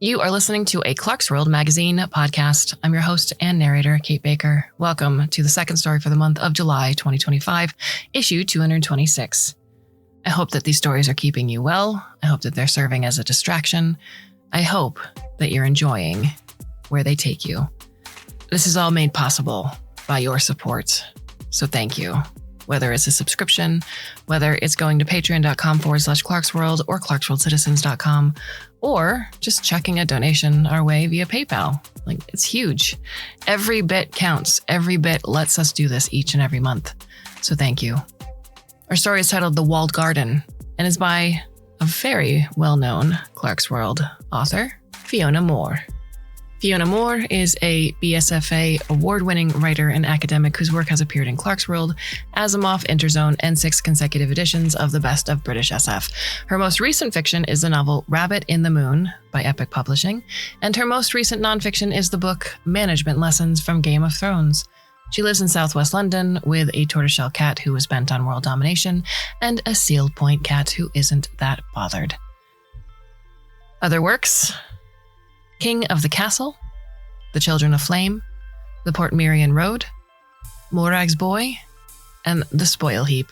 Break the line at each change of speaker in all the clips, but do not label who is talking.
You are listening to a Clarkesworld Magazine podcast. I'm your host and narrator, Kate Baker. Welcome to the second story for the month of July 2025, issue 226. I hope that these stories are keeping you well. I hope that they're serving as a distraction. I hope that you're enjoying where they take you. This is all made possible by your support, so thank you. Whether it's a subscription, whether it's going to patreon.com/Clarkesworld or clarksworldcitizens.com, or just chucking a donation our way via PayPal. It's huge. Every bit counts. Every bit lets us do this each and every month. So thank you. Our story is titled The Walled Garden and is by a very well-known Clarkesworld author, Fiona Moore. Fiona Moore is a BSFA award-winning writer and academic whose work has appeared in Clarkesworld, Asimov, Interzone, and 6 consecutive editions of the Best of British SF. Her most recent fiction is the novel Rabbit in the Moon by Epic Publishing, and her most recent nonfiction is the book Management Lessons from Game of Thrones. She lives in southwest London with a tortoiseshell cat who is bent on world domination and a seal point cat who isn't that bothered. Other works: King of the Castle, The Children of Flame, The Port Merion Road, Morag's Boy, and The Spoil Heap.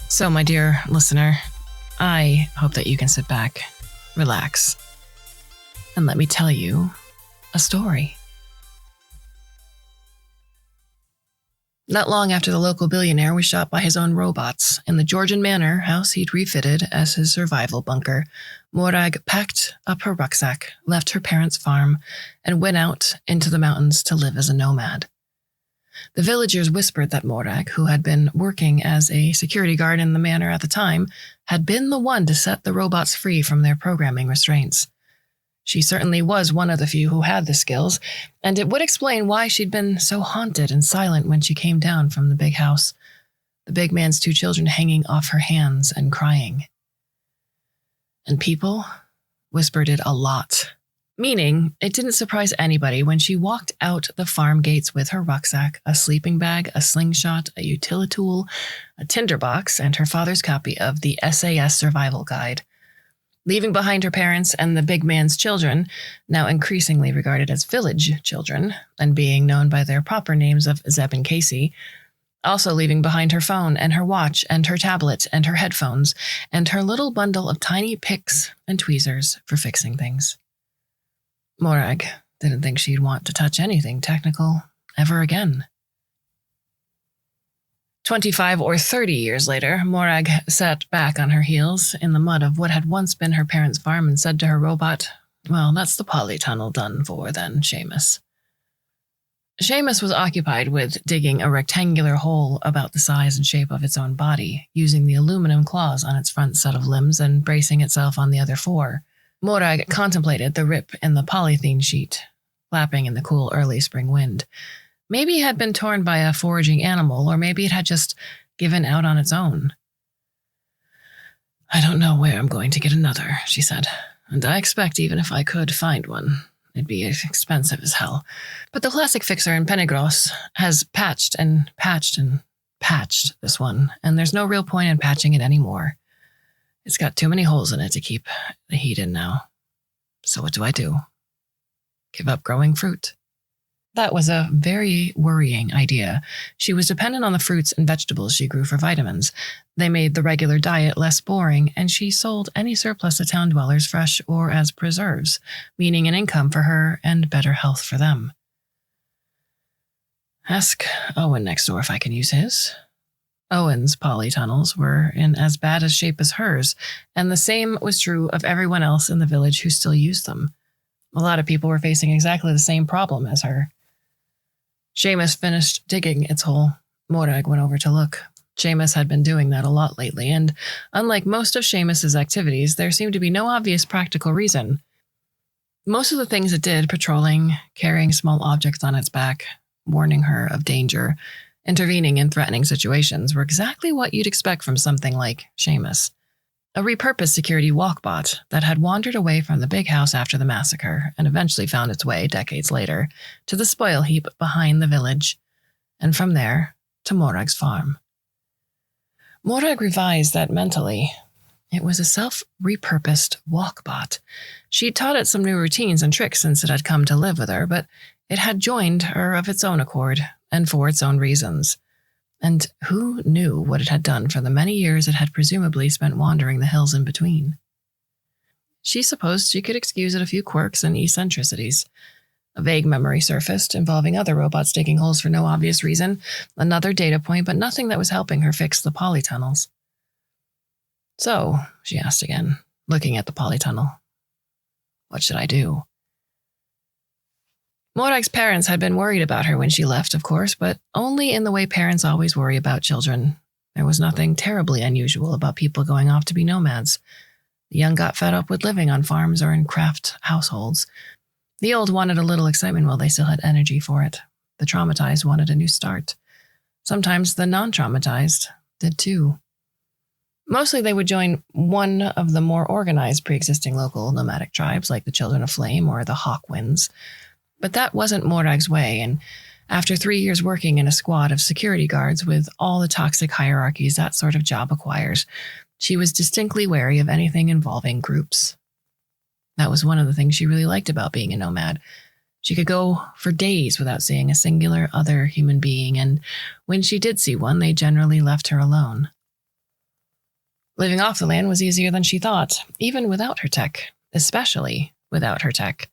So, my dear listener, I hope that you can sit back, relax, and let me tell you a story. Not long after the local billionaire was shot by his own robots in the Georgian manor house he'd refitted as his survival bunker, Morag packed up her rucksack, left her parents' farm, and went out into the mountains to live as a nomad. The villagers whispered that Morag, who had been working as a security guard in the manor at the time, had been the one to set the robots free from their programming restraints. She certainly was one of the few who had the skills, and it would explain why she'd been so haunted and silent when she came down from the big house, the big man's 2 children hanging off her hands and crying. And people whispered it a lot, meaning it didn't surprise anybody when she walked out the farm gates with her rucksack, a sleeping bag, a slingshot, a utility-tool, a tinderbox, and her father's copy of the SAS Survival Guide. Leaving behind her parents and the big man's children, now increasingly regarded as village children, and being known by their proper names of Zeb and Casey, also leaving behind her phone and her watch and her tablet and her headphones and her little bundle of tiny picks and tweezers for fixing things. Morag didn't think she'd want to touch anything technical ever again. 25 or 30 years later, Morag sat back on her heels in the mud of what had once been her parents' farm and said to her robot, "Well, that's the polytunnel done for then, Seamus." Seamus was occupied with digging a rectangular hole about the size and shape of its own body, using the aluminum claws on its front set of limbs and bracing itself on the other 4. Morag contemplated the rip in the polythene sheet, flapping in the cool early spring wind. Maybe it had been torn by a foraging animal, or maybe it had just given out on its own. "I don't know where I'm going to get another," she said, "and I expect even if I could find one, it'd be expensive as hell. But the plastic fixer in Penigros has patched and patched and patched this one, and there's no real point in patching it anymore. It's got too many holes in it to keep the heat in now. So what do? Give up growing fruit?" That was a very worrying idea. She was dependent on the fruits and vegetables she grew for vitamins. They made the regular diet less boring, and she sold any surplus to town dwellers fresh or as preserves, meaning an income for her and better health for them. "Ask Owen next door if I can use his." Owen's polytunnels were in as bad a shape as hers, and the same was true of everyone else in the village who still used them. A lot of people were facing exactly the same problem as her. Seamus finished digging its hole. Morag went over to look. Seamus had been doing that a lot lately, and unlike most of Seamus's activities, there seemed to be no obvious practical reason. Most of the things it did, patrolling, carrying small objects on its back, warning her of danger, intervening in threatening situations, were exactly what you'd expect from something like Seamus. A repurposed security walkbot that had wandered away from the big house after the massacre and eventually found its way, decades later, to the spoil heap behind the village, and from there to Morag's farm. Morag revised that mentally. It was a self-repurposed walkbot. She'd taught it some new routines and tricks since it had come to live with her, but it had joined her of its own accord and for its own reasons. And who knew what it had done for the many years it had presumably spent wandering the hills in between? She supposed she could excuse it a few quirks and eccentricities. A vague memory surfaced, involving other robots digging holes for no obvious reason, another data point, but nothing that was helping her fix the polytunnels. So, she asked again, looking at the polytunnel. What should I do? Morag's parents had been worried about her when she left, of course, but only in the way parents always worry about children. There was nothing terribly unusual about people going off to be nomads. The young got fed up with living on farms or in craft households. The old wanted a little excitement while they still had energy for it. The traumatized wanted a new start. Sometimes the non-traumatized did too. Mostly they would join one of the more organized pre-existing local nomadic tribes like the Children of Flame or the Hawkwinds. But that wasn't Morag's way, and after 3 years working in a squad of security guards with all the toxic hierarchies that sort of job acquires, she was distinctly wary of anything involving groups. That was one of the things she really liked about being a nomad. She could go for days without seeing a singular other human being, and when she did see one, they generally left her alone. Living off the land was easier than she thought, even without her tech, especially without her tech.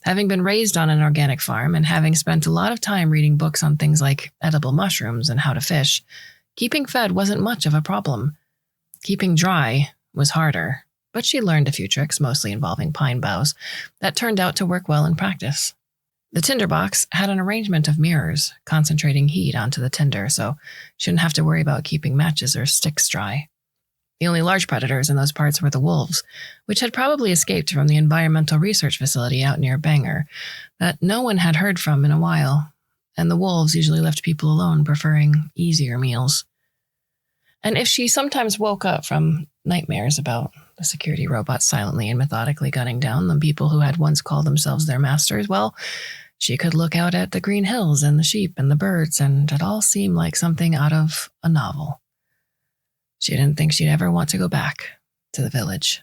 Having been raised on an organic farm and having spent a lot of time reading books on things like edible mushrooms and how to fish, keeping fed wasn't much of a problem. Keeping dry was harder, but she learned a few tricks, mostly involving pine boughs, that turned out to work well in practice. The tinderbox had an arrangement of mirrors, concentrating heat onto the tinder, so she didn't have to worry about keeping matches or sticks dry. The only large predators in those parts were the wolves, which had probably escaped from the environmental research facility out near Bangor, that no one had heard from in a while, and the wolves usually left people alone, preferring easier meals. And if she sometimes woke up from nightmares about the security robots silently and methodically gunning down the people who had once called themselves their masters, well, she could look out at the green hills and the sheep and the birds, and it all seemed like something out of a novel. She didn't think she'd ever want to go back to the village.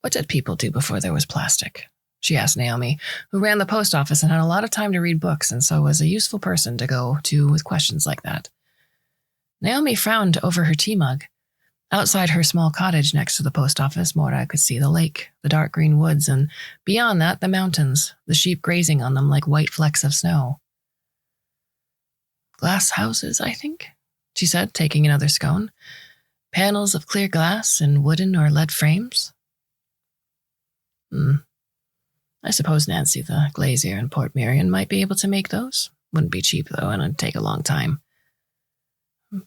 What did people do before there was plastic? She asked Naomi, who ran the post office and had a lot of time to read books and so was a useful person to go to with questions like that. Naomi frowned over her tea mug. Outside her small cottage next to the post office, Morag could see the lake, the dark green woods, and beyond that, the mountains, the sheep grazing on them like white flecks of snow. Glass houses, I think, she said, taking another scone. Panels of clear glass in wooden or lead frames. I suppose Nancy, the glazier in Port Merion, might be able to make those. Wouldn't be cheap, though, and it'd take a long time.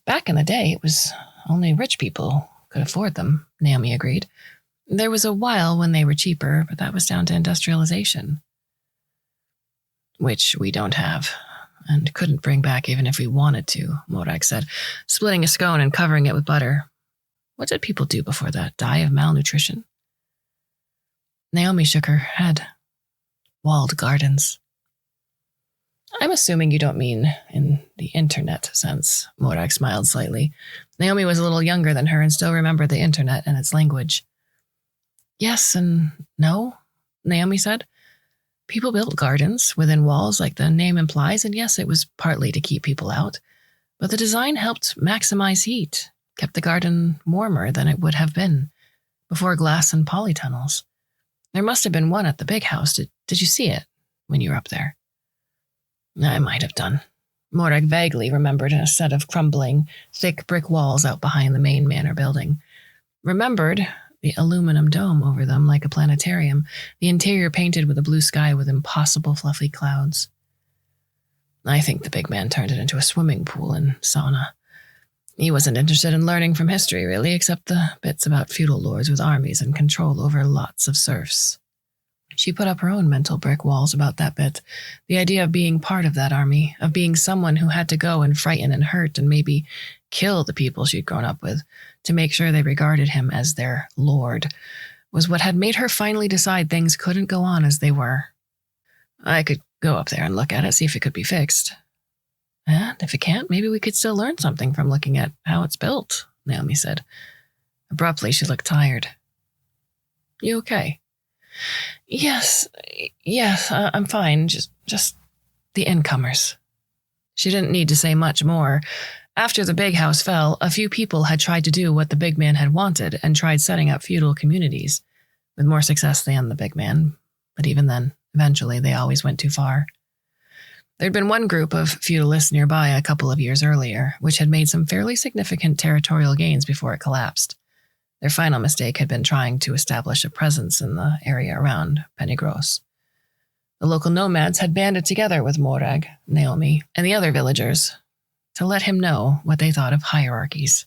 Back in the day, it was only rich people could afford them, Naomi agreed. There was a while when they were cheaper, but that was down to industrialization. Which we don't have, and couldn't bring back even if we wanted to, Morag said, splitting a scone and covering it with butter. What did people do before that? Die of malnutrition? Naomi shook her head. Walled gardens. I'm assuming you don't mean in the internet sense, Morag smiled slightly. Naomi was a little younger than her and still remembered the internet and its language. Yes and no, Naomi said. People built gardens within walls like the name implies, and yes, it was partly to keep people out. But the design helped maximize heat, kept the garden warmer than it would have been before glass and polytunnels. There must have been one at the big house. Did you see it when you were up there? I might have done. Morag vaguely remembered a set of crumbling, thick brick walls out behind the main manor building. Remembered the aluminum dome over them like a planetarium, the interior painted with a blue sky with impossible fluffy clouds. I think the big man turned it into a swimming pool and sauna. He wasn't interested in learning from history, really, except the bits about feudal lords with armies and control over lots of serfs. She put up her own mental brick walls about that bit, the idea of being part of that army, of being someone who had to go and frighten and hurt and maybe kill the people she'd grown up with to make sure they regarded him as their lord, was what had made her finally decide things couldn't go on as they were. I could go up there and look at it, see if it could be fixed. And if it can't, maybe we could still learn something from looking at how it's built, Naomi said. Abruptly, she looked tired. You okay? Yes, I'm fine. Just the incomers. She didn't need to say much more. After the big house fell, a few people had tried to do what the big man had wanted and tried setting up feudal communities, with more success than the big man. But even then, eventually, they always went too far. There'd been one group of feudalists nearby a couple of years earlier, which had made some fairly significant territorial gains before it collapsed. Their final mistake had been trying to establish a presence in the area around Penigros. The local nomads had banded together with Morag, Naomi, and the other villagers to let him know what they thought of hierarchies.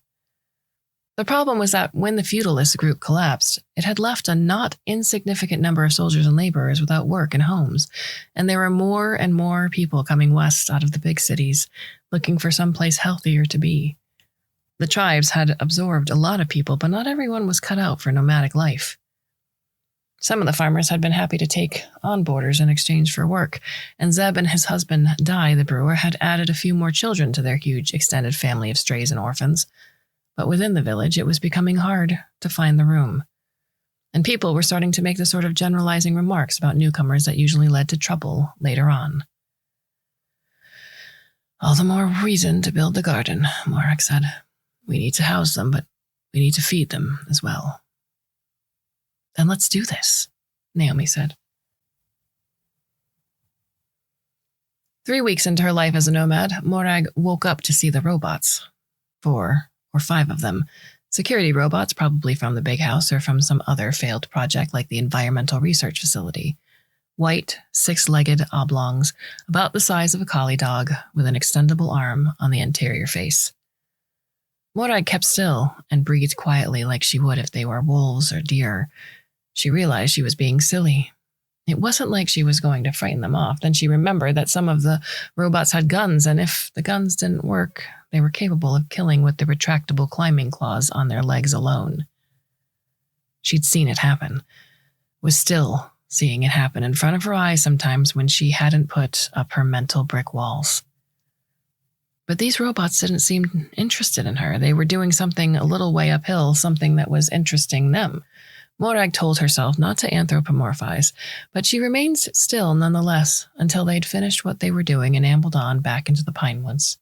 The problem was that when the feudalist group collapsed, it had left a not insignificant number of soldiers and laborers without work and homes, and there were more and more people coming west out of the big cities, looking for someplace healthier to be. The tribes had absorbed a lot of people, but not everyone was cut out for nomadic life. Some of the farmers had been happy to take on boarders in exchange for work, and Zeb and his husband, Di the brewer, had added a few more children to their huge extended family of strays and orphans. But within the village, it was becoming hard to find the room. And people were starting to make the sort of generalizing remarks about newcomers that usually led to trouble later on. All the more reason to build the garden, Morag said. We need to house them, but we need to feed them as well. Then let's do this, Naomi said. 3 weeks into her life as a nomad, Morag woke up to see the robots. 4 or 5 of them. Security robots, probably from the big house or from some other failed project like the Environmental Research Facility. White, 6-legged oblongs, about the size of a collie dog, with an extendable arm on the anterior face. Morag kept still and breathed quietly like she would if they were wolves or deer. She realized she was being silly. It wasn't like she was going to frighten them off. Then she remembered that some of the robots had guns, and if the guns didn't work, they were capable of killing with the retractable climbing claws on their legs alone. She'd seen it happen, was still seeing it happen in front of her eyes sometimes when she hadn't put up her mental brick walls. But these robots didn't seem interested in her. They were doing something a little way uphill, something that was interesting them. Morag told herself not to anthropomorphize, but she remained still nonetheless until they'd finished what they were doing and ambled on back into the pine woods.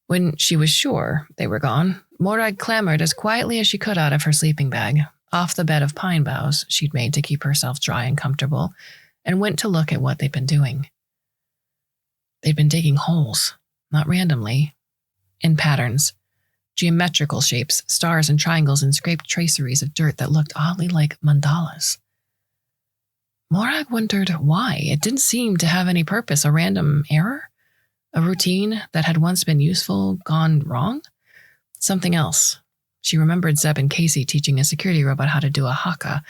When she was sure they were gone, Morag clambered as quietly as she could out of her sleeping bag, off the bed of pine boughs she'd made to keep herself dry and comfortable, and went to look at what they'd been doing. They'd been digging holes, not randomly, in patterns. Geometrical shapes, stars and triangles, and scraped traceries of dirt that looked oddly like mandalas. Morag wondered why. It didn't seem to have any purpose. A random error? A routine that had once been useful gone wrong? Something else. She remembered Zeb and Casey teaching a security robot how to do a haka,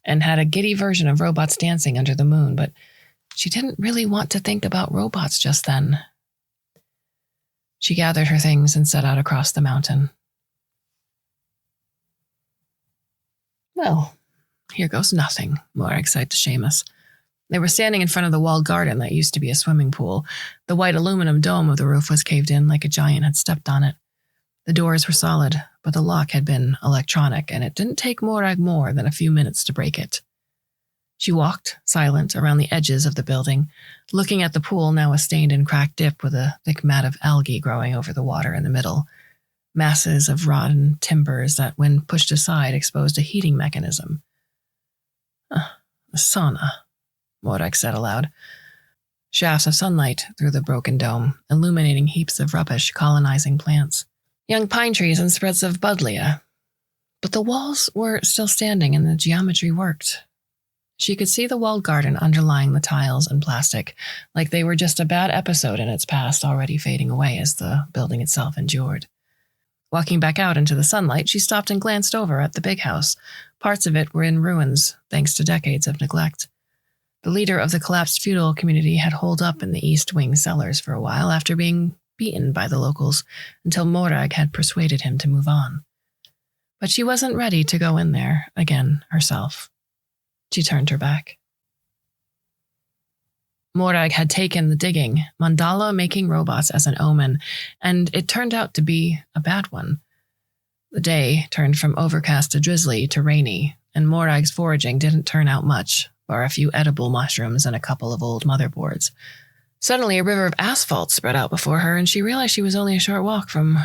and had a giddy version of robots dancing under the moon, but she didn't really want to think about robots just then. She gathered her things and set out across the mountain. Well, here goes nothing, Morag sighed to Seamus. They were standing in front of the walled garden that used to be a swimming pool. The white aluminum dome of the roof was caved in like a giant had stepped on it. The doors were solid, but the lock had been electronic, and it didn't take Morag more than a few minutes to break it. She walked, silent, around the edges of the building, looking at the pool, now a stained and cracked dip with a thick mat of algae growing over the water in the middle. Masses of rotten timbers that, when pushed aside, exposed a heating mechanism. A sauna, Morag said aloud. Shafts of sunlight through the broken dome, illuminating heaps of rubbish colonizing plants. Young pine trees and spreads of buddleia. But the walls were still standing and the geometry worked. She could see the walled garden underlying the tiles and plastic, like they were just a bad episode in its past already fading away as the building itself endured. Walking back out into the sunlight, she stopped and glanced over at the big house. Parts of it were in ruins, thanks to decades of neglect. The leader of the collapsed feudal community had holed up in the East Wing cellars for a while after being beaten by the locals, until Morag had persuaded him to move on. But she wasn't ready to go in there again herself. She turned her back. Morag had taken the digging, mandala-making robots as an omen, and it turned out to be a bad one. The day turned from overcast to drizzly to rainy, and Morag's foraging didn't turn out much, bar a few edible mushrooms and a couple of old motherboards. Suddenly, a river of asphalt spread out before her, and she realized she was only a short walk from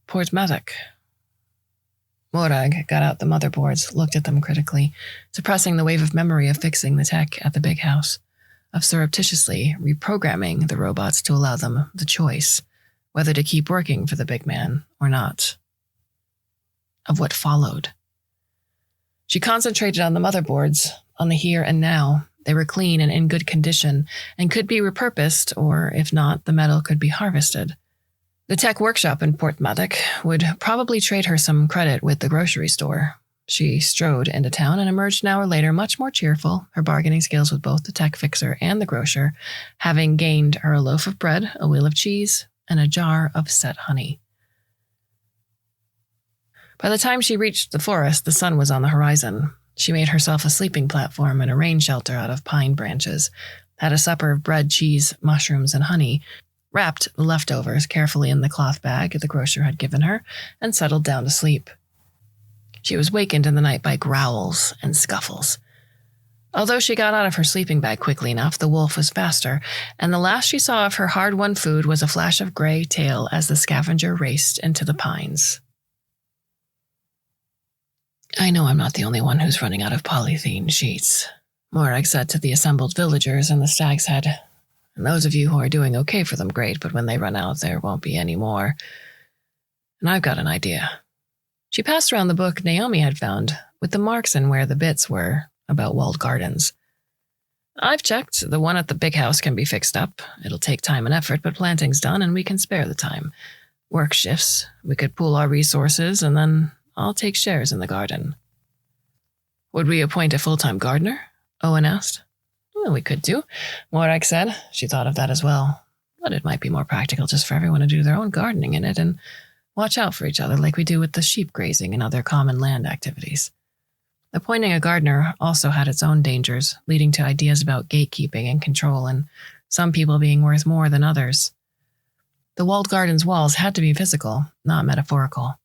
Portmadoc. Morag got out the motherboards, looked at them critically, suppressing the wave of memory of fixing the tech at the big house, of surreptitiously reprogramming the robots to allow them the choice, whether to keep working for the big man or not. Of what followed. She concentrated on the motherboards, on the here and now. They were clean and in good condition, and could be repurposed, or if not, the metal could be harvested. The tech workshop in Portmadoc would probably trade her some credit with the grocery store. She strode into town and emerged an hour later much more cheerful, her bargaining skills with both the tech fixer and the grocer, having gained her a loaf of bread, a wheel of cheese, and a jar of set honey. By the time she reached the forest, the sun was on the horizon. She made herself a sleeping platform and a rain shelter out of pine branches, had a supper of bread, cheese, mushrooms, and honey, wrapped the leftovers carefully in the cloth bag the grocer had given her, and settled down to sleep. She was wakened in the night by growls and scuffles. Although she got out of her sleeping bag quickly enough, the wolf was faster, and the last she saw of her hard-won food was a flash of gray tail as the scavenger raced into the pines. "I know I'm not the only one who's running out of polythene sheets," Morag said to the assembled villagers in the Stag's Head. "And those of you who are doing okay for them, great, but when they run out, there won't be any more. And I've got an idea." She passed around the book Naomi had found, with the marks in where the bits were about walled gardens. "I've checked. The one at the big house can be fixed up. It'll take time and effort, but planting's done and we can spare the time. Work shifts. We could pool our resources and then I'll take shares in the garden." "Would we appoint a full-time gardener?" Owen asked. "Well, we could do," Morag said. She thought of that as well. But it might be more practical just for everyone to do their own gardening in it and watch out for each other like we do with the sheep grazing and other common land activities. Appointing a gardener also had its own dangers, leading to ideas about gatekeeping and control, and some people being worth more than others. The walled garden's walls had to be physical, not metaphorical.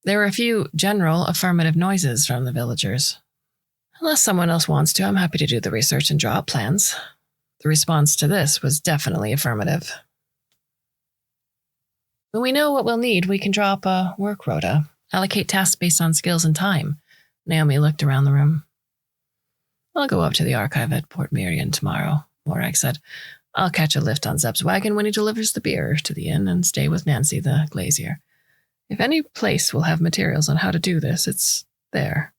There were a few general affirmative noises from the villagers. "Unless someone else wants to, I'm happy to do the research and draw up plans." The response to this was definitely affirmative. "When we know what we'll need, we can draw up a work rota, allocate tasks based on skills and time." Naomi looked around the room. "I'll go up to the archive at Port Merion tomorrow," Morag said. "I'll catch a lift on Zeb's wagon when he delivers the beer to the inn and stay with Nancy the glazier. If any place will have materials on how to do this, it's there."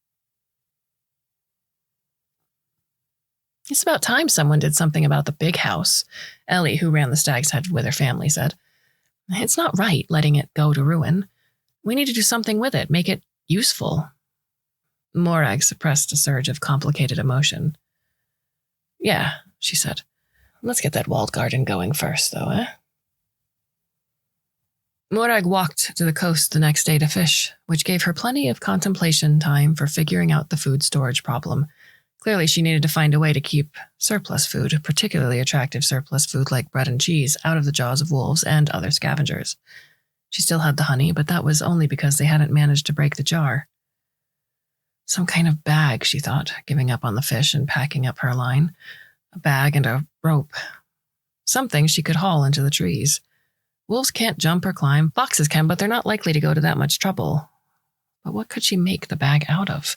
"It's about time someone did something about the big house," Ellie, who ran the Stag's Head with her family, said. "It's not right letting it go to ruin. We need to do something with it, make it useful." Morag suppressed a surge of complicated emotion. "Yeah," she said. "Let's get that walled garden going first, though, eh?" Morag walked to the coast the next day to fish, which gave her plenty of contemplation time for figuring out the food storage problem. Clearly, she needed to find a way to keep surplus food, particularly attractive surplus food like bread and cheese, out of the jaws of wolves and other scavengers. She still had the honey, but that was only because they hadn't managed to break the jar. Some kind of bag, she thought, giving up on the fish and packing up her line. A bag and a rope. Something she could haul into the trees. Wolves can't jump or climb. Foxes can, but they're not likely to go to that much trouble. But what could she make the bag out of?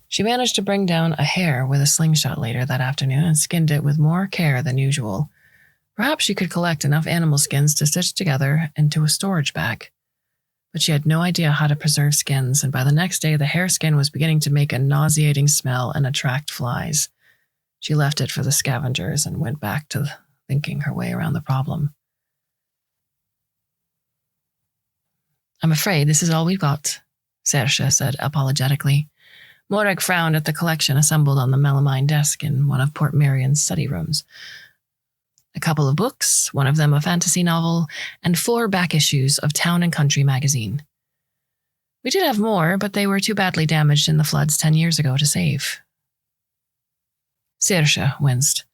She managed to bring down a hare with a slingshot later that afternoon and skinned it with more care than usual. Perhaps she could collect enough animal skins to stitch together into a storage bag. But she had no idea how to preserve skins, and by the next day the hare skin was beginning to make a nauseating smell and attract flies. She left it for the scavengers and went back to thinking her way around the problem. "I'm afraid this is all we've got," Saoirse said apologetically. Morag frowned at the collection assembled on the melamine desk in one of Port Merion's study rooms. A couple of books, one of them a fantasy novel, and 4 back issues of Town and Country magazine. "We did have more, but they were too badly damaged in the floods 10 years ago to save." Saoirse winced.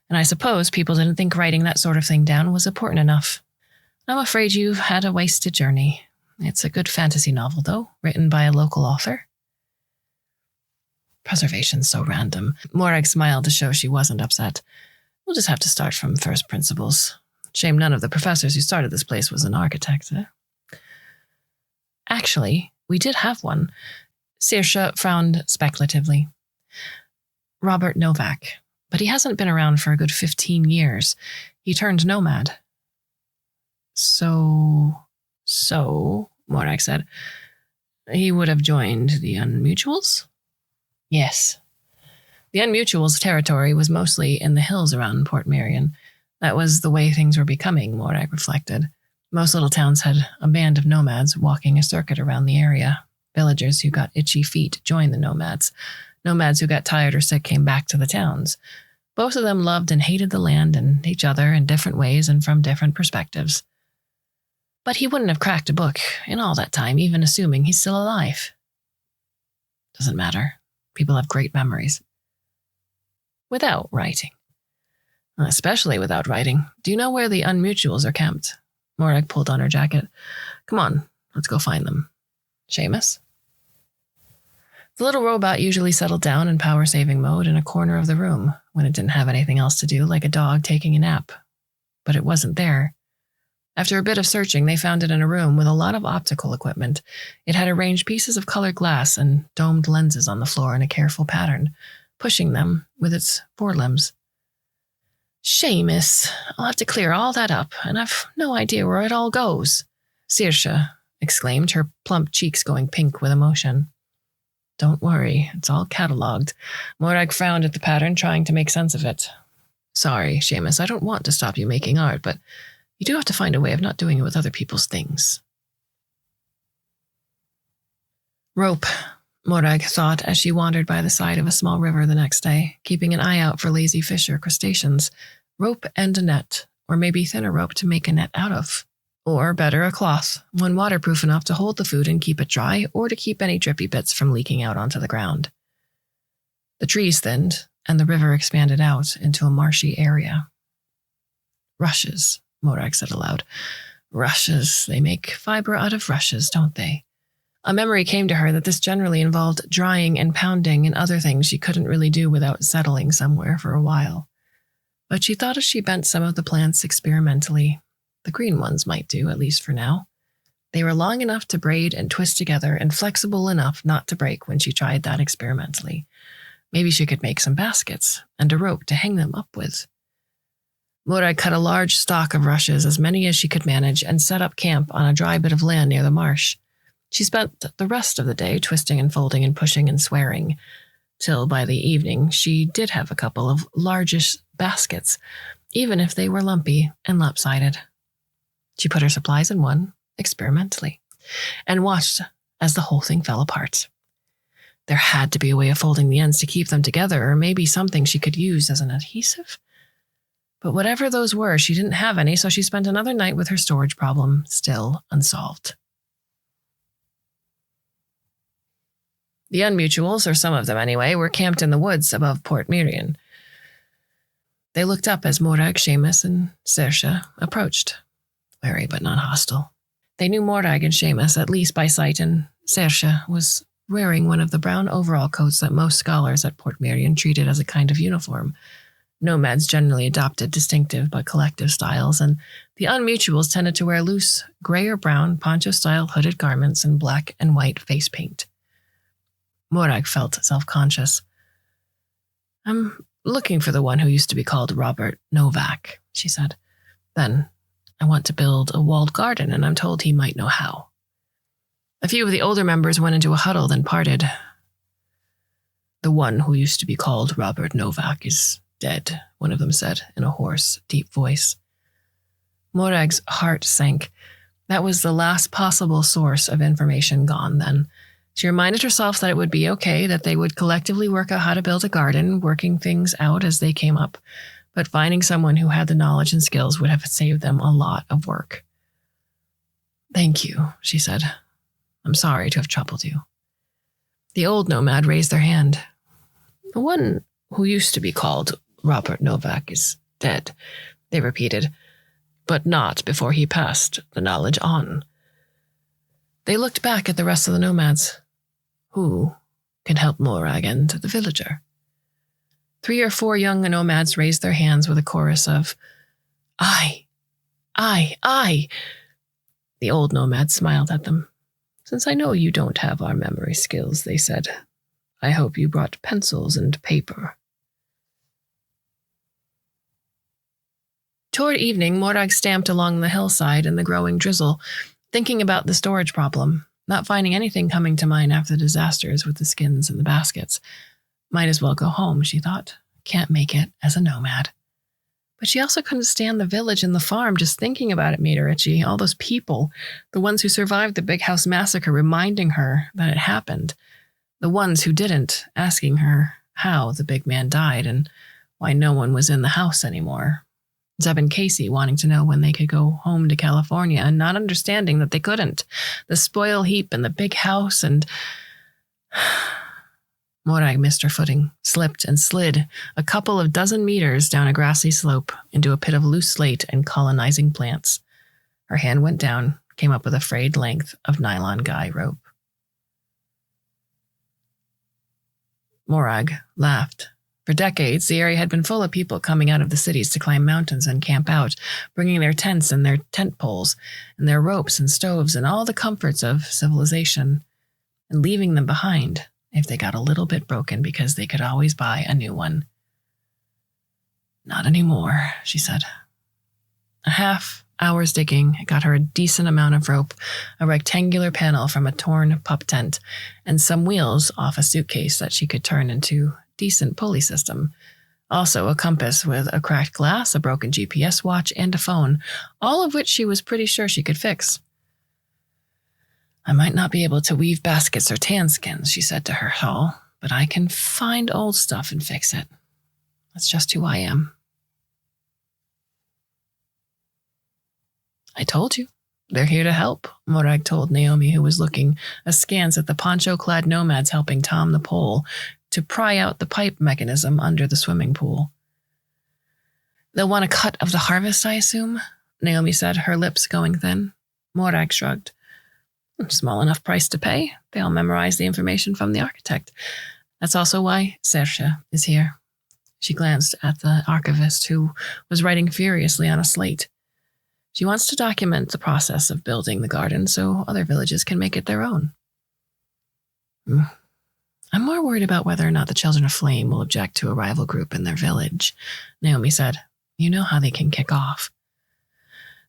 "And I suppose people didn't think writing that sort of thing down was important enough. I'm afraid you've had a wasted journey. It's a good fantasy novel, though, written by a local author. Preservation's so random. Morag smiled to show she wasn't upset. We'll just have to start from first principles. Shame none of the professors who started this place was an architect, eh? Actually, we did have one. Saoirse frowned speculatively. Robert Novak. But he hasn't been around for a good 15 years. He turned nomad. So, Morag said. He would have joined the Unmutuals? Yes. The Unmutuals' territory was mostly in the hills around Port Merion. That was the way things were becoming, Morag reflected. Most little towns had a band of nomads walking a circuit around the area. Villagers who got itchy feet joined the nomads. Nomads who got tired or sick came back to the towns. Both of them loved and hated the land and each other in different ways and from different perspectives. But he wouldn't have cracked a book in all that time, even assuming he's still alive. Doesn't matter. People have great memories. Without writing. Especially without writing. Do you know where the Unmutuals are camped? Morag pulled on her jacket. Come on, let's go find them. Seamus? The little robot usually settled down in power-saving mode in a corner of the room when it didn't have anything else to do, like a dog taking a nap. But it wasn't there. After a bit of searching, they found it in a room with a lot of optical equipment. It had arranged pieces of colored glass and domed lenses on the floor in a careful pattern, pushing them with its forelimbs. Seamus, I'll have to clear all that up, and I've no idea where it all goes. Saoirse exclaimed, her plump cheeks going pink with emotion. Don't worry, it's all catalogued. Morag frowned at the pattern, trying to make sense of it. Sorry, Seamus, I don't want to stop you making art, but you do have to find a way of not doing it with other people's things. Rope, Morag thought as she wandered by the side of a small river the next day, keeping an eye out for lazy fish or crustaceans. Rope and a net, or maybe thinner rope to make a net out of. Or, better, a cloth, one waterproof enough to hold the food and keep it dry, or to keep any drippy bits from leaking out onto the ground. The trees thinned, and the river expanded out into a marshy area. Rushes, Morag said aloud. Rushes, they make fiber out of rushes, don't they? A memory came to her that this generally involved drying and pounding and other things she couldn't really do without settling somewhere for a while. But she thought as she bent some of the plants experimentally, the green ones might do, at least for now. They were long enough to braid and twist together and flexible enough not to break when she tried that experimentally. Maybe she could make some baskets and a rope to hang them up with. Morag cut a large stalk of rushes, as many as she could manage, and set up camp on a dry bit of land near the marsh. She spent the rest of the day twisting and folding and pushing and swearing, till by the evening she did have a couple of largish baskets, even if they were lumpy and lopsided. She put her supplies in one, experimentally, and watched as the whole thing fell apart. There had to be a way of folding the ends to keep them together, or maybe something she could use as an adhesive. But whatever those were, she didn't have any, so she spent another night with her storage problem still unsolved. The Unmutuals, or some of them anyway, were camped in the woods above Port Merion. They looked up as Morag, Seamus, and Saoirse approached, wary but not hostile. They knew Morag and Seamus, at least by sight, and Saoirse was wearing one of the brown overall coats that most scholars at Port Merion treated as a kind of uniform. Nomads generally adopted distinctive but collective styles, and the Unmutuals tended to wear loose, gray or brown, poncho-style hooded garments and black and white face paint. Morag felt self-conscious. I'm looking for the one who used to be called Robert Novak, she said. Then, I want to build a walled garden, and I'm told he might know how. A few of the older members went into a huddle, then parted. The one who used to be called Robert Novak is dead, one of them said in a hoarse, deep voice. Morag's heart sank. That was the last possible source of information gone then. She reminded herself that it would be okay, that they would collectively work out how to build a garden, working things out as they came up, but finding someone who had the knowledge and skills would have saved them a lot of work. Thank you, she said. I'm sorry to have troubled you. The old nomad raised their hand. The one who used to be called Robert Novak is dead, they repeated, but not before he passed the knowledge on. They looked back at the rest of the nomads. Who can help Morag and the villager? 3 or 4 young nomads raised their hands with a chorus of, I. The old nomad smiled at them. Since I know you don't have our memory skills, they said, I hope you brought pencils and paper. Toward evening, Morag stamped along the hillside in the growing drizzle, thinking about the storage problem, not finding anything coming to mind after the disasters with the skins and the baskets. Might as well go home, she thought. Can't make it as a nomad. But she also couldn't stand the village and the farm. Just thinking about it made her itchy. All those people, the ones who survived the Big House Massacre, reminding her that it happened. The ones who didn't, asking her how the big man died and why no one was in the house anymore. Zeb and Casey wanting to know when they could go home to California and not understanding that they couldn't. The spoil heap and the big house and... Morag missed her footing, slipped and slid a couple of dozen meters down a grassy slope into a pit of loose slate and colonizing plants. Her hand went down, came up with a frayed length of nylon guy rope. Morag laughed. For decades, the area had been full of people coming out of the cities to climb mountains and camp out, bringing their tents and their tent poles and their ropes and stoves and all the comforts of civilization, and leaving them behind if they got a little bit broken because they could always buy a new one. Not anymore, she said. A half hour's digging got her a decent amount of rope, a rectangular panel from a torn pup tent, and some wheels off a suitcase that she could turn into decent pulley system. Also a compass with a cracked glass, a broken GPS watch, and a phone, all of which she was pretty sure she could fix. I might not be able to weave baskets or tan skins, she said to her doll, but I can find old stuff and fix it. That's just who I am. I told you. They're here to help, Morag told Naomi, who was looking askance at the poncho-clad nomads helping Tom the pole to pry out the pipe mechanism under the swimming pool. They'll want a cut of the harvest, I assume, Naomi said, her lips going thin. Morag shrugged. Small enough price to pay. They all memorize the information from the architect. That's also why Serge is here. She glanced at the archivist, who was writing furiously on a slate. She wants to document the process of building the garden so other villages can make it their own. I'm more worried about whether or not the Children of Flame will object to a rival group in their village, Naomi said. You know how they can kick off.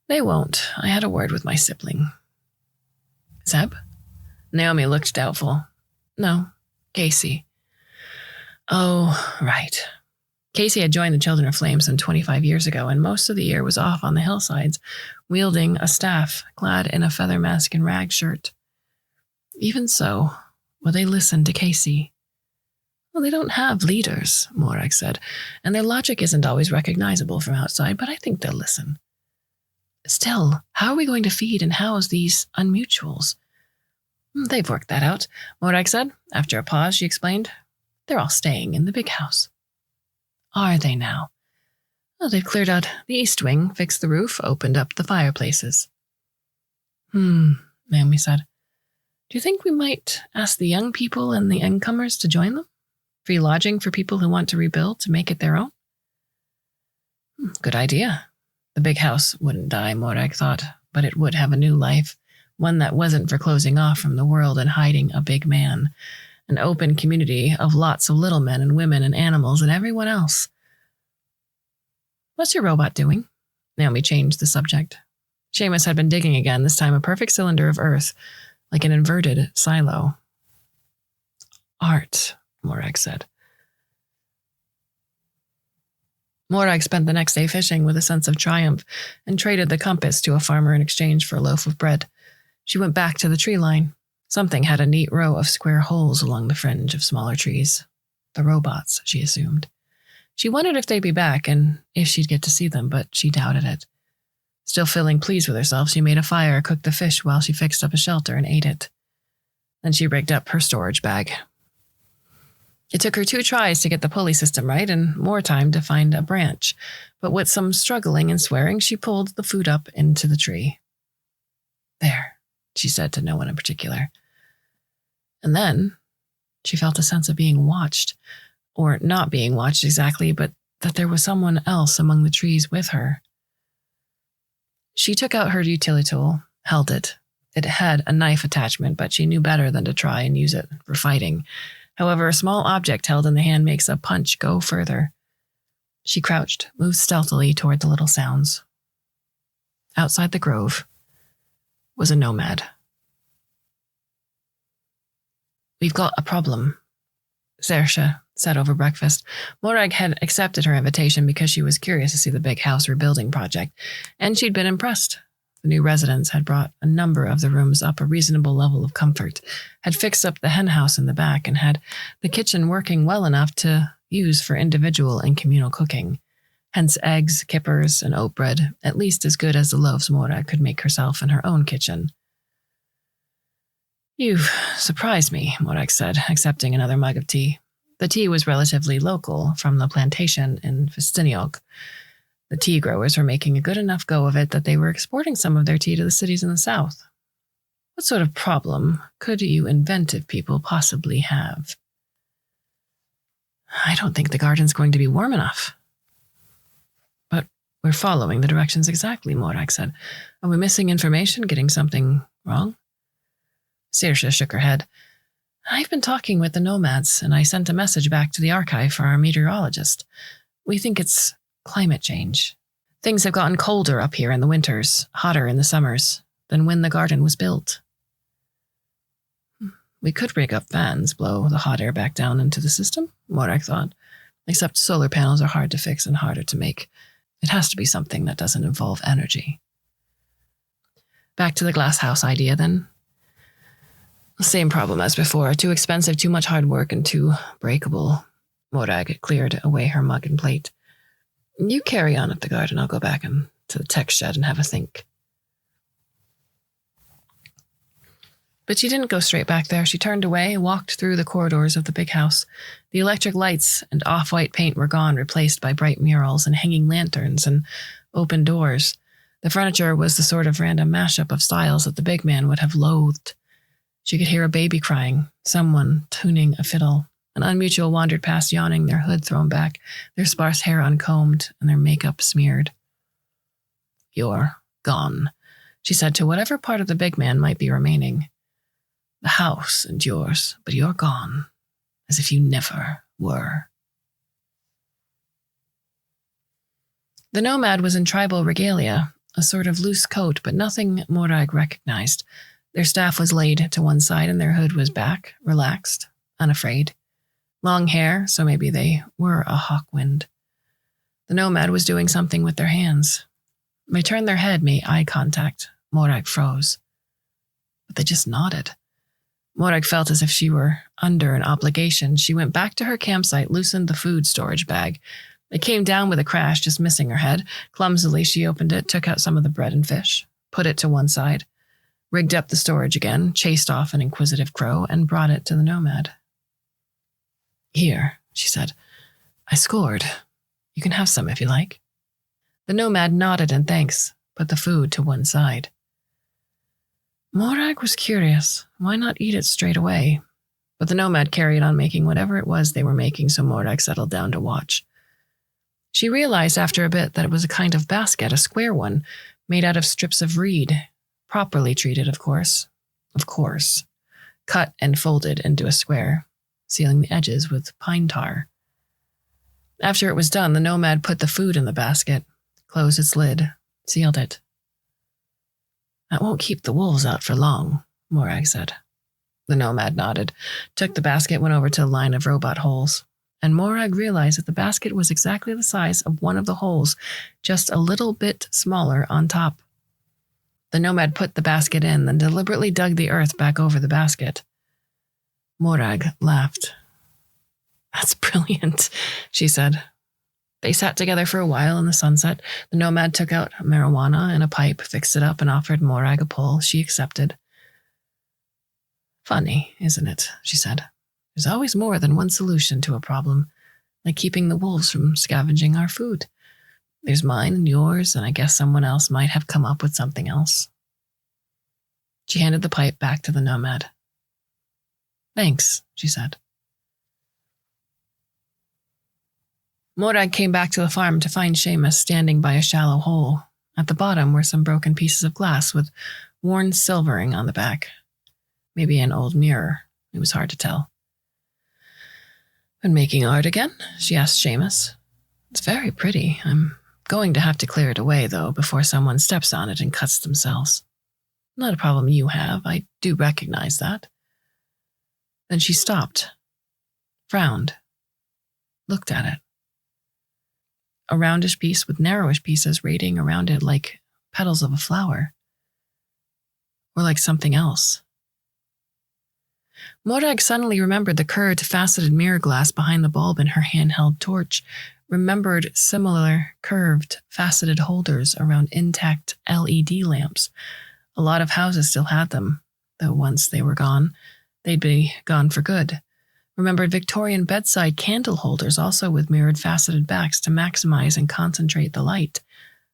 They won't. I had a word with my sibling. Zeb? Naomi looked doubtful. No, Casey. Oh, right. Casey had joined the Children of Flame some 25 years ago, and most of the year was off on the hillsides, wielding a staff, clad in a feather mask and rag shirt. Even so, will they listen to Casey? Well, they don't have leaders, Morag said, and their logic isn't always recognizable from outside, but I think they'll listen. Still, how are we going to feed and house these unmutuals? They've worked that out, Morag said. After a pause, she explained. They're all staying in the big house. Are they now? Well, they've cleared out the east wing, fixed the roof, opened up the fireplaces. Naomi said. Do you think we might ask the young people and the incomers to join them? Free lodging for people who want to rebuild to make it their own? Good idea. The big house wouldn't die, Morag thought, but it would have a new life, one that wasn't for closing off from the world and hiding a big man, an open community of lots of little men and women and animals and everyone else. What's your robot doing? Naomi changed the subject. Seamus had been digging again, this time a perfect cylinder of earth, like an inverted silo. Art, Morag said. Morag spent the next day fishing with a sense of triumph and traded the compass to a farmer in exchange for a loaf of bread. She went back to the tree line. Something had a neat row of square holes along the fringe of smaller trees. The robots, she assumed. She wondered if they'd be back and if she'd get to see them, but she doubted it. Still feeling pleased with herself, she made a fire, cooked the fish while she fixed up a shelter and ate it. Then she rigged up her storage bag. It took her 2 tries to get the pulley system right and more time to find a branch, but with some struggling and swearing, she pulled the food up into the tree. There, she said to no one in particular. And then she felt a sense of being watched, or not being watched exactly, but that there was someone else among the trees with her. She took out her utility tool, held it. It had a knife attachment, but she knew better than to try and use it for fighting. However, a small object held in the hand makes a punch go further. She crouched, moved stealthily toward the little sounds. Outside the grove was a nomad. "We've got a problem," Saoirse said over breakfast. Morag had accepted her invitation because she was curious to see the big house rebuilding project, and she'd been impressed. The new residents had brought a number of the rooms up a reasonable level of comfort, had fixed up the hen house in the back, and had the kitchen working well enough to use for individual and communal cooking. Hence eggs, kippers, and oat bread, at least as good as the loaves Morag could make herself in her own kitchen. "You've surprised me," Morag said, accepting another mug of tea. The tea was relatively local, from the plantation in Festiniog. The tea growers were making a good enough go of it that they were exporting some of their tea to the cities in the south. "What sort of problem could you inventive people possibly have?" "I don't think the garden's going to be warm enough." "But we're following the directions exactly," Morag said. "Are we missing information, getting something wrong?" Saoirse shook her head. "I've been talking with the nomads, and I sent a message back to the archive for our meteorologist. We think it's climate change. Things have gotten colder up here in the winters, hotter in the summers, than when the garden was built." "We could rig up fans, blow the hot air back down into the system," Morag thought. "Except solar panels are hard to fix and harder to make. It has to be something that doesn't involve energy." "Back to the glass house idea, then." "Same problem as before. Too expensive, too much hard work, and too breakable." Morag cleared away her mug and plate. "You carry on at the garden. I'll go back into the tech shed and have a think." But she didn't go straight back there. She turned away, walked through the corridors of the big house. The electric lights and off-white paint were gone, replaced by bright murals and hanging lanterns and open doors. The furniture was the sort of random mashup of styles that the big man would have loathed. She could hear a baby crying, someone tuning a fiddle. An unmutual wandered past, yawning, their hood thrown back, their sparse hair uncombed, and their makeup smeared. "You're gone," she said to whatever part of the big man might be remaining. "The house and yours, but you're gone, as if you never were." The nomad was in tribal regalia, a sort of loose coat, but nothing Morag recognized. Their staff was laid to one side and their hood was back, relaxed, unafraid. Long hair, so maybe they were a hawkwind. The nomad was doing something with their hands. They turned their head, made eye contact. Morag froze. But they just nodded. Morag felt as if she were under an obligation. She went back to her campsite, loosened the food storage bag. It came down with a crash, just missing her head. Clumsily, she opened it, took out some of the bread and fish, put it to one side, rigged up the storage again, chased off an inquisitive crow, and brought it to the nomad. "Here," she said. "I scored. You can have some if you like." The nomad nodded in thanks, put the food to one side. Morag was curious. Why not eat it straight away? But the nomad carried on making whatever it was they were making, so Morag settled down to watch. She realized after a bit that it was a kind of basket, a square one, made out of strips of reed, properly treated, of course, cut and folded into a square, sealing the edges with pine tar. After it was done, the nomad put the food in the basket, closed its lid, sealed it. "That won't keep the wolves out for long," Morag said. The nomad nodded, took the basket, went over to the line of robot holes, and Morag realized that the basket was exactly the size of one of the holes, just a little bit smaller on top. The nomad put the basket in, then deliberately dug the earth back over the basket. Morag laughed. "That's brilliant," she said. They sat together for a while in the sunset. The nomad took out marijuana and a pipe, fixed it up, and offered Morag a pull. She accepted. "Funny, isn't it?" she said. "There's always more than one solution to a problem, like keeping the wolves from scavenging our food. There's mine and yours, and I guess someone else might have come up with something else." She handed the pipe back to the nomad. "Thanks," she said. Morag came back to the farm to find Seamus standing by a shallow hole. At the bottom were some broken pieces of glass with worn silvering on the back. Maybe an old mirror. It was hard to tell. "Been making art again?" she asked Seamus. "It's very pretty. I'm going to have to clear it away, though, before someone steps on it and cuts themselves. Not a problem you have. I do recognize that." Then she stopped, frowned, looked at it. A roundish piece with narrowish pieces radiating around it like petals of a flower. Or like something else. Morag suddenly remembered the curved, faceted mirror glass behind the bulb in her handheld torch, remembered similar curved, faceted holders around intact LED lamps. A lot of houses still had them, though once they were gone, they'd be gone for good. Remembered Victorian bedside candle holders, also with mirrored faceted backs to maximize and concentrate the light.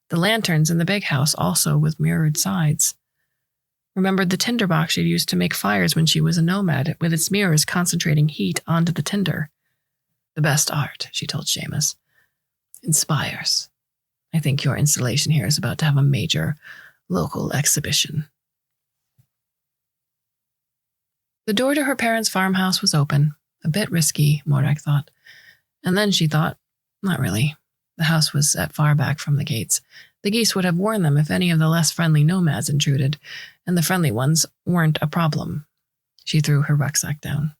The lanterns in the big house, also with mirrored sides. Remembered the tinderbox she'd used to make fires when she was a nomad, with its mirrors concentrating heat onto the tinder. "The best art," she told Seamus, "inspires. I think your installation here is about to have a major local exhibition." The door to her parents' farmhouse was open. A bit risky, Morag thought. And then she thought, not really. The house was set far back from the gates. The geese would have warned them if any of the less friendly nomads intruded, and the friendly ones weren't a problem. She threw her rucksack down.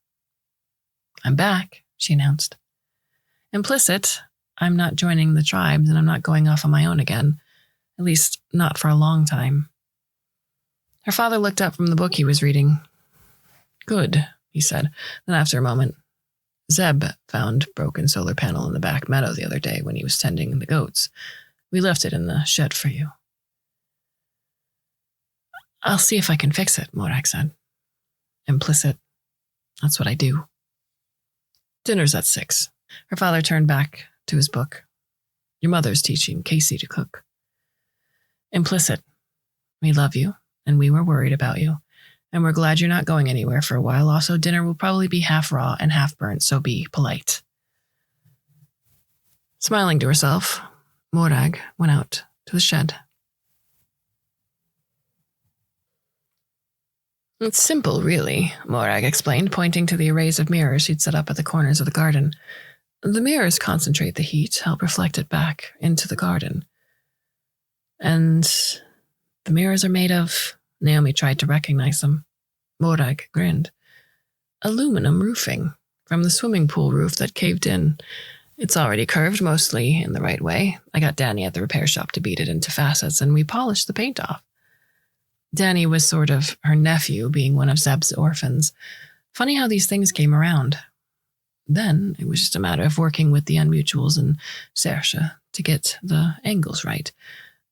"I'm back," she announced. Implicit, I'm not joining the tribes and I'm not going off on my own again. At least, not for a long time. Her father looked up from the book he was reading. "Good," he said. Then after a moment, "Zeb found broken solar panel in the back meadow the other day when he was tending the goats. We left it in the shed for you." "I'll see if I can fix it," Morag said. Implicit, that's what I do. "Dinner's at 6. Her father turned back to his book. "Your mother's teaching Casey to cook." Implicit, we love you, and we were worried about you. And we're glad you're not going anywhere for a while. Also, dinner will probably be half raw and half burnt, so be polite." Smiling to herself, Morag went out to the shed. "It's simple, really," Morag explained, pointing to the arrays of mirrors she'd set up at the corners of the garden. "The mirrors concentrate the heat, help reflect it back into the garden. And the mirrors are made of..." Naomi tried to recognize them. Morag grinned. "Aluminum roofing, from the swimming pool roof that caved in. It's already curved, mostly in the right way. I got Danny at the repair shop to beat it into facets, and we polished the paint off." Danny was sort of her nephew, being one of Zeb's orphans. Funny how these things came around. Then it was just a matter of working with the Unmutuals and Saoirse to get the angles right.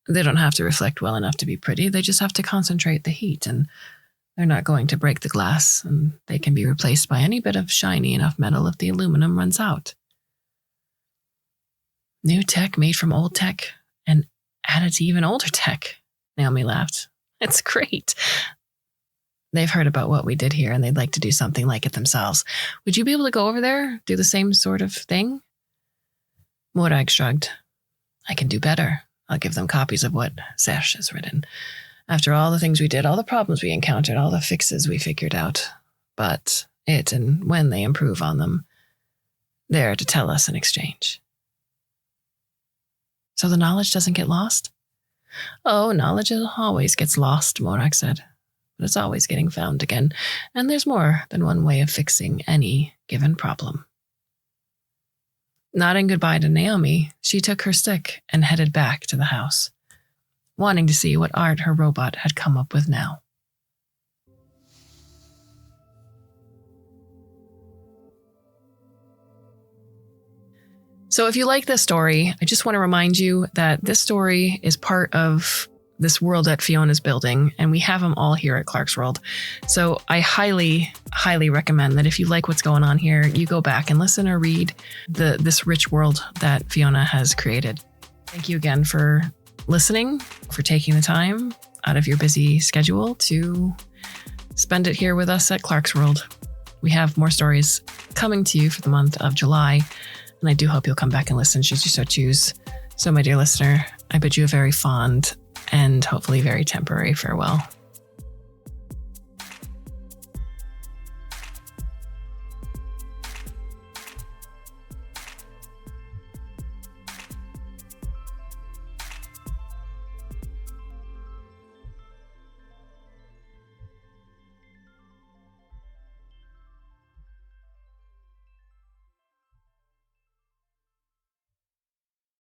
They don't have to reflect well enough to be pretty. They just have to concentrate the heat, and they're not going to break the glass, and they can be replaced by any bit of shiny enough metal if the aluminum runs out. "New tech made from old tech and added to even older tech," Naomi laughed. "It's great. They've heard about what we did here, and they'd like to do something like it themselves. Would you be able to go over there, do the same sort of thing?" Morag shrugged. "I can do better. I'll give them copies of what Saoirse has written. After all the things we did, all the problems we encountered, all the fixes we figured out. But it and when they improve on them, they're to tell us in exchange." "So the knowledge doesn't get lost?" "Oh, knowledge always gets lost," Morag said. "But it's always getting found again, and there's more than one way of fixing any given problem." Nodding goodbye to Naomi, she took her stick and headed back to the house, wanting to see what art her robot had come up with now. So if you like this story, I just want to remind you that this story is part of this world that Fiona's building, and we have them all here at Clarkesworld. So I highly, highly recommend that if you like what's going on here, you go back and listen or read this rich world that Fiona has created. Thank you again for listening, for taking the time out of your busy schedule to spend it here with us at Clarkesworld. We have more stories coming to you for the month of July, and I do hope you'll come back and listen should you so choose. So, my dear listener, I bid you a very fond and hopefully very temporary farewell.